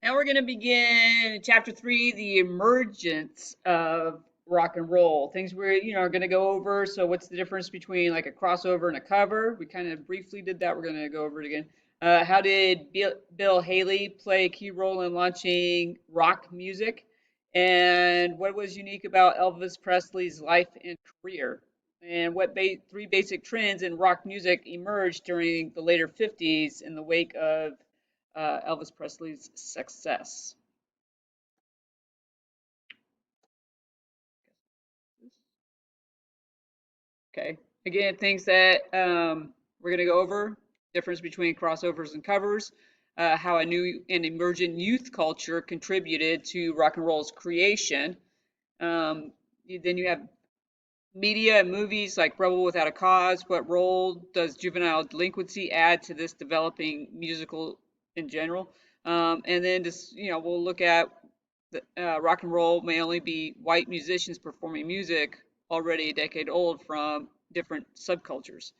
Now we're going to begin chapter 3, the emergence of rock and roll. Things we're, are going to go over. So what's the difference between like a crossover and a cover? We kind of briefly did that. We're going to go over it again. How did Bill Haley play a key role in launching rock music? And what was unique about Elvis Presley's life and career? And what three basic trends in rock music emerged during the later 50s in the wake of Elvis Presley's success. Okay. Again, things that we're going to go over: difference between crossovers and covers, how a new and emergent youth culture contributed to rock and roll's creation. Then you have media and movies like Rebel Without a Cause. What role does juvenile delinquency add to this developing musical in general? And then just, we'll look at rock and roll may only be white musicians performing music already a decade old from different subcultures.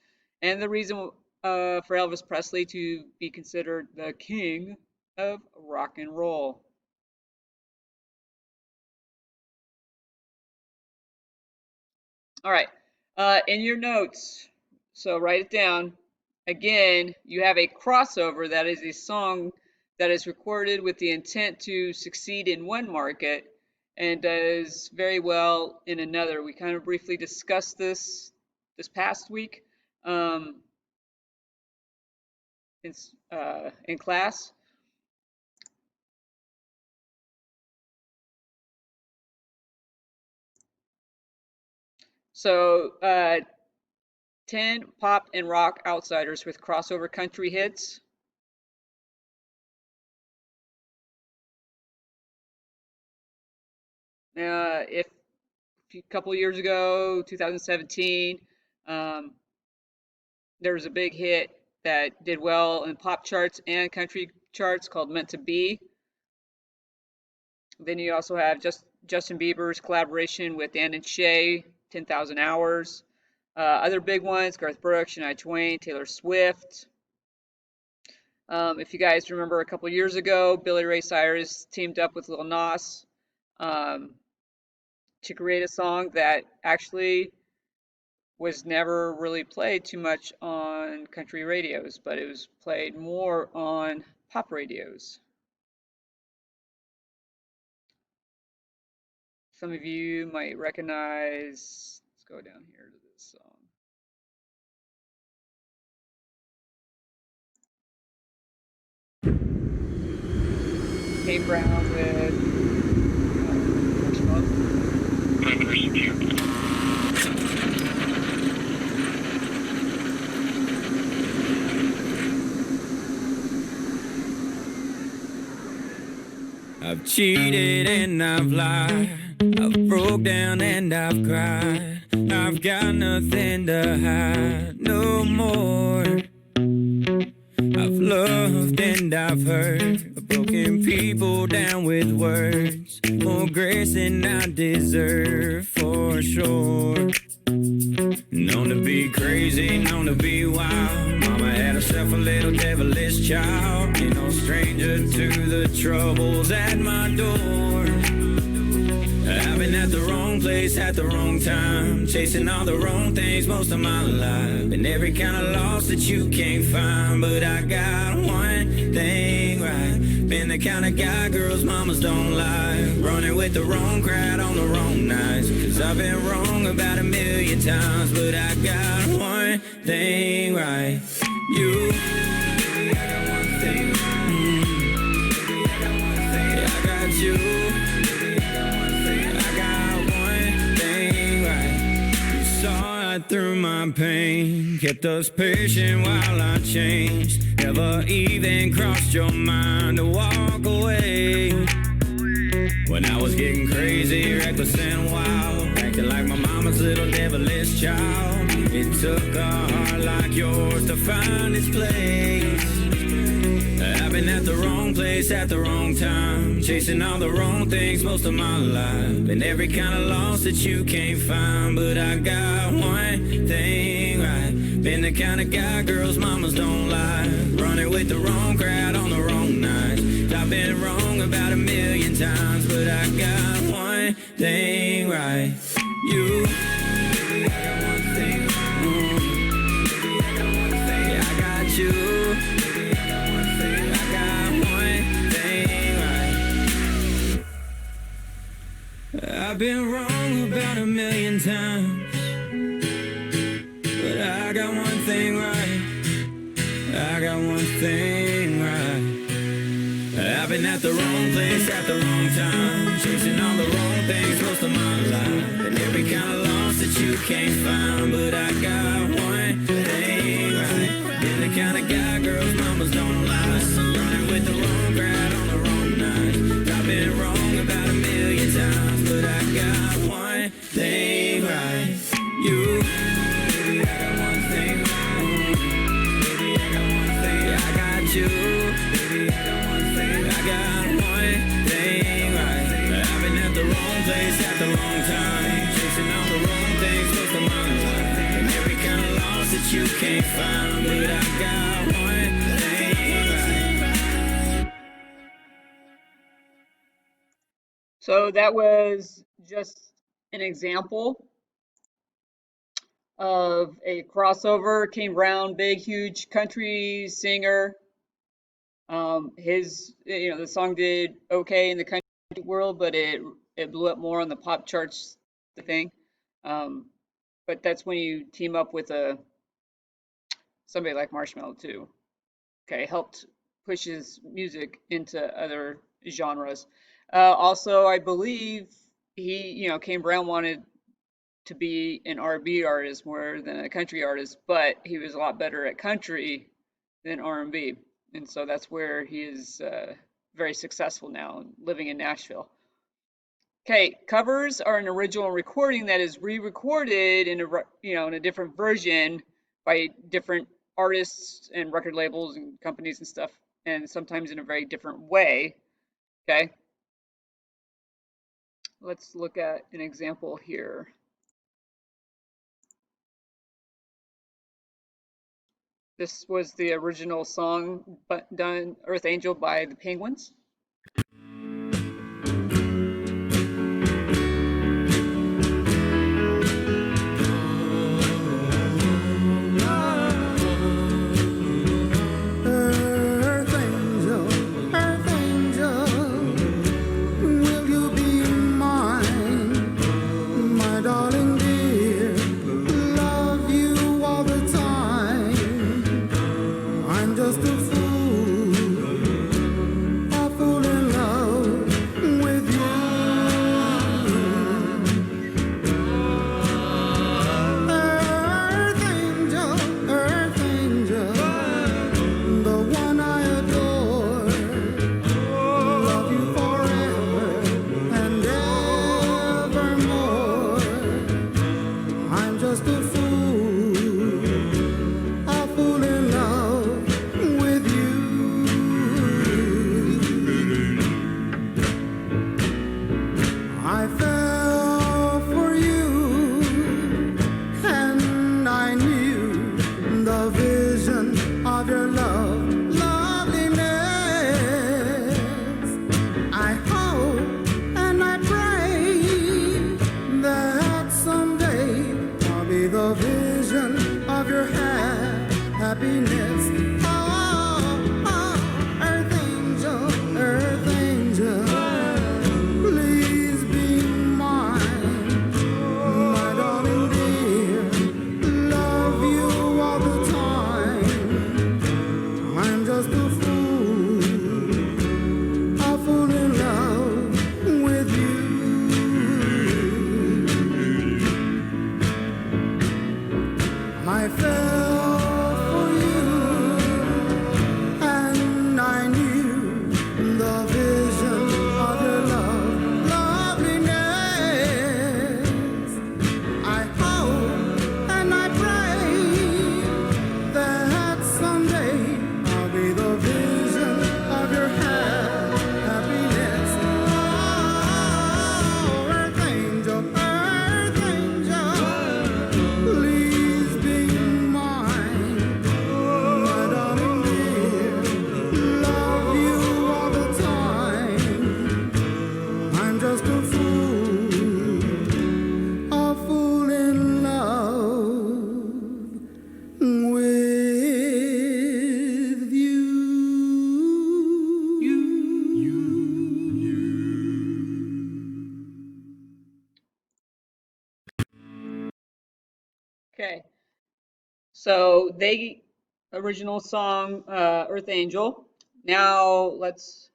And the reason for Elvis Presley to be considered the king of rock and roll. All right, in your notes, so write it down. Again, you have a crossover, that is a song that is recorded with the intent to succeed in one market and does very well in another. We kind of briefly discussed this past week in class. So 10 pop and rock outsiders with crossover country hits. If a couple years ago, 2017, there was a big hit that did well in pop charts and country charts called Meant to Be. Then you also have Justin Bieber's collaboration with Dan and Shay, 10,000 Hours. Other big ones: Garth Brooks, Shania Twain, Taylor Swift. If you guys remember, a couple years ago, Billy Ray Cyrus teamed up with Lil Nas to create a song that actually was never really played too much on country radios, but it was played more on pop radios. Some of you might recognize, let's go down here to this song. Kane Brown with I've cheated and I've lied, I've broke down and I've cried, I've got nothing to hide no more. I've loved and I've hurt, I've broken people down with words, more grace than I deserve for sure. Known to be crazy, known to be wild, mama had herself a little devilish child, ain't no stranger to the troubles at my door. I've been at the wrong place at the wrong time, chasing all the wrong things most of my life, been every kind of loss that you can't find, but I got one thing right, been the kind of guy girls mamas don't like, running with the wrong crowd on the wrong nights, cause I've been wrong about 1,000,000 times, but I got one thing right, you. I got one thing right. Yeah, I got you. Through my pain, kept us patient while I changed, never even crossed your mind to walk away. When I was getting crazy, reckless and wild, acting like my mama's little devilish child, it took a heart like yours to find its place. I've been at the wrong place at the wrong time, chasing all the wrong things most of my life, been every kind of loss that you can't find, but I got one thing right, Been the kind of guy girls mamas don't like, running with the wrong crowd on the wrong night. I've been wrong about 1,000,000 times, but I got one thing right. You. Baby, I got one thing. Baby, I got one thing. Yeah, I got you. Baby, I got one thing. I got one thing right. I've been wrong about 1,000,000 times, but I got one thing right. I got one thing right. I've been at the wrong place at the wrong time, chasing all the wrong things most of my life, and every kind of loss that you can't find, but I got one thing right. Been the kind of guy girls mamas don't like, running with the wrong crowd on the wrong night. I've been wrong about 1,000,000 times, but I got one thing right. You. Baby, I got one thing right. Baby, I got one thing. I got you. Baby, I got one thing. I got one thing right. I've been at the wrong place at the wrong time, chasing all the wrong things most of my life, and every kind of loss that you can't find, but I got one thing right. So that was just an example of a crossover. Kane Brown, big, huge country singer. The song did okay in the country world, but it blew up more on the pop charts, the thing. But that's when you team up with somebody like Marshmello too. Okay, helped push his music into other genres. Also, I believe Kane Brown wanted to be an R&B artist more than a country artist, but he was a lot better at country than R&B, and so that's where he is very successful now, living in Nashville. Okay, covers are an original recording that is re-recorded in a different version by different artists and record labels and companies and stuff, and sometimes in a very different way. Okay, let's look at an example here. This was the original song done, Earth Angel by the Penguins. So they original song Earth Angel. Now let's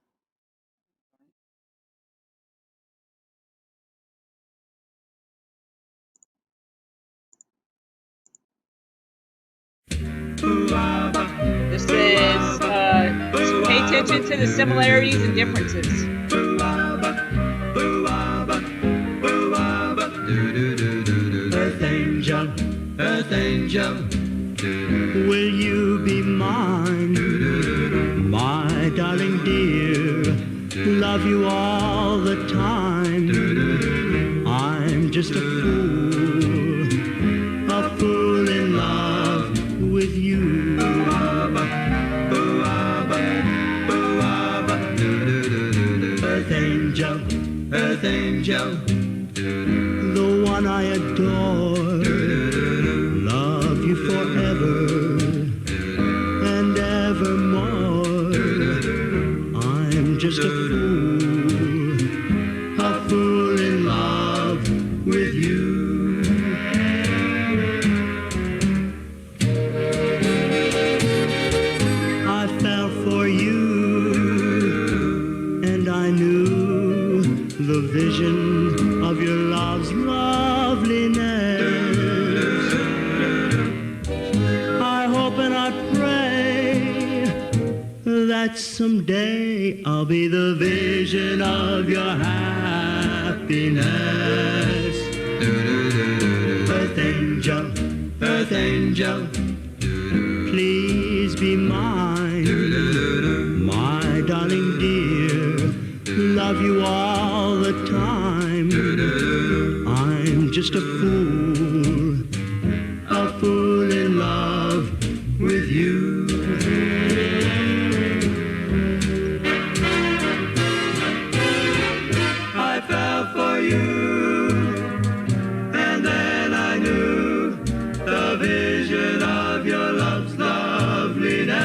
this is pay attention to the similarities and differences. Earth angel, earth angel, will you be mine? My darling dear, love you all the time. I'm just a fool in love with you. Earth angel, earth angel, the one I adore, love you forever and evermore. I'm just a fool in love with you. I fell for you, and I knew the vision of your love's loveliness. I hope and I pray that someday I'll be the vision of your happiness. Earth angel, please be mine. My darling dear, love you all the time. I'm just a fool in love with you. I fell for you, and then I knew the vision of your love's loveliness.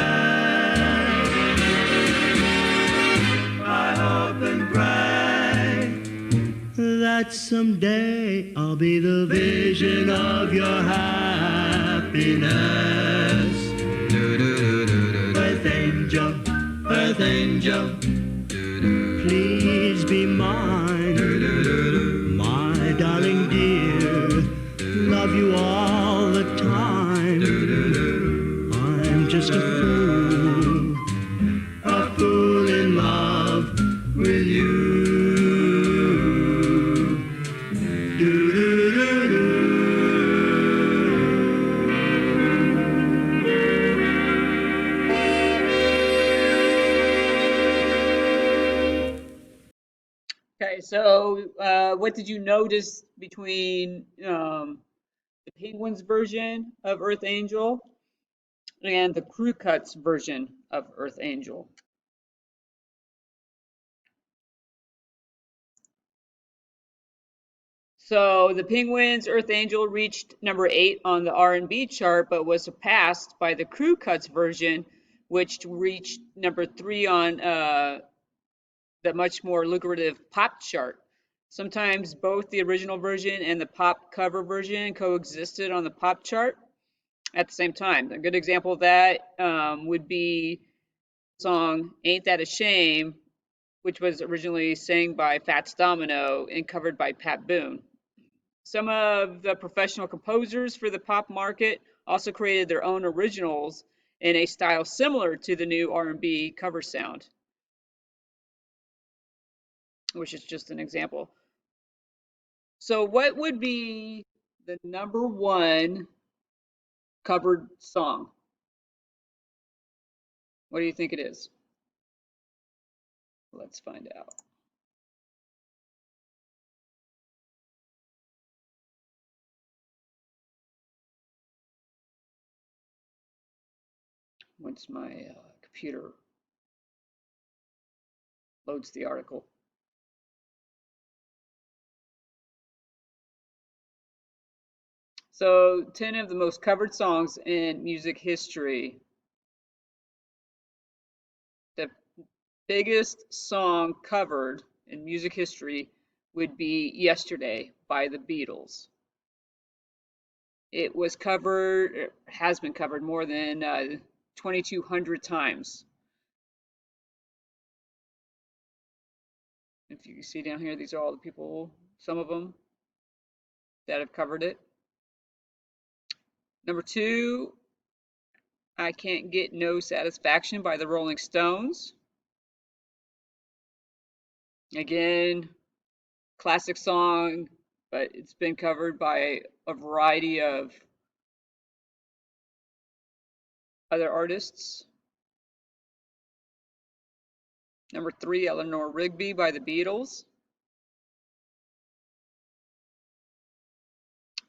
I hope and pray that someday I'll be the vision of your happiness. Earth angel, please be mine. My darling dear, love you all the time. I'm just a fool in love with you. Okay, so what did you notice between the Penguins version of Earth Angel and the Crew Cuts version of Earth Angel? So the Penguins Earth Angel reached number 8 on the R&B chart, but was surpassed by the Crew Cuts version, which reached number 3 on the much more lucrative pop chart. Sometimes both the original version and the pop cover version coexisted on the pop chart at the same time. A good example of that would be the song Ain't That a Shame, which was originally sang by Fats Domino and covered by Pat Boone. Some of the professional composers for the pop market also created their own originals in a style similar to the new R&B cover sound, which is just an example. So what would be the number 1 covered song? What do you think it is? Let's find out. Once my computer loads the article. So 10 of the most covered songs in music history. The biggest song covered in music history would be Yesterday by the Beatles. It was covered, it has been covered more than 2,200 times. If you see down here, these are all the people, some of them, that have covered it. Number 2, I Can't Get No Satisfaction by the Rolling Stones. Again, classic song, but it's been covered by a variety of other artists. Number 3, Eleanor Rigby by the Beatles.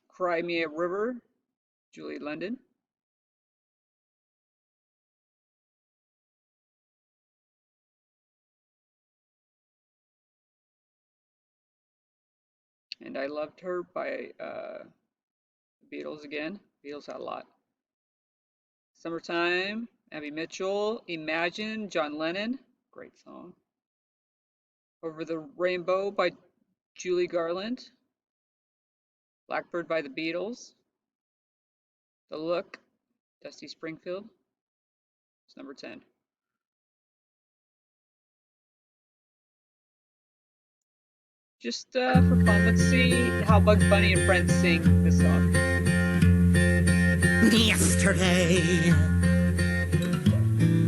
Cry Me a River, Julie London. And I Loved Her by the Beatles again. Beatles had a lot. Summertime, Abby Mitchell. Imagine, John Lennon. Great song. Over the Rainbow by Julie Garland. Blackbird by the Beatles. The Look, Dusty Springfield. It's number 10. Just for fun, let's see how Bugs Bunny and Friends sing this song. Yesterday,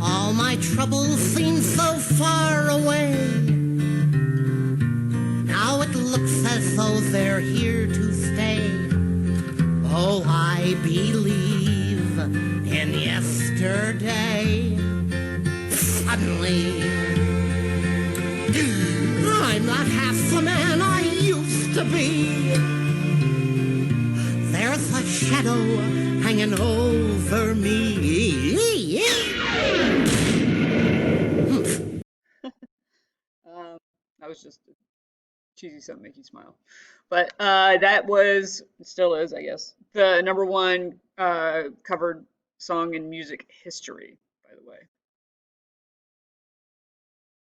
all my troubles seem so far away. Now it looks as though they're here to stay. Oh, I believe in yesterday. Suddenly, I'm not half the man I used to be. There's a shadow hanging over me. That was just a cheesy something make you smile. But that was, still is, I guess, the number 1 covered song in music history.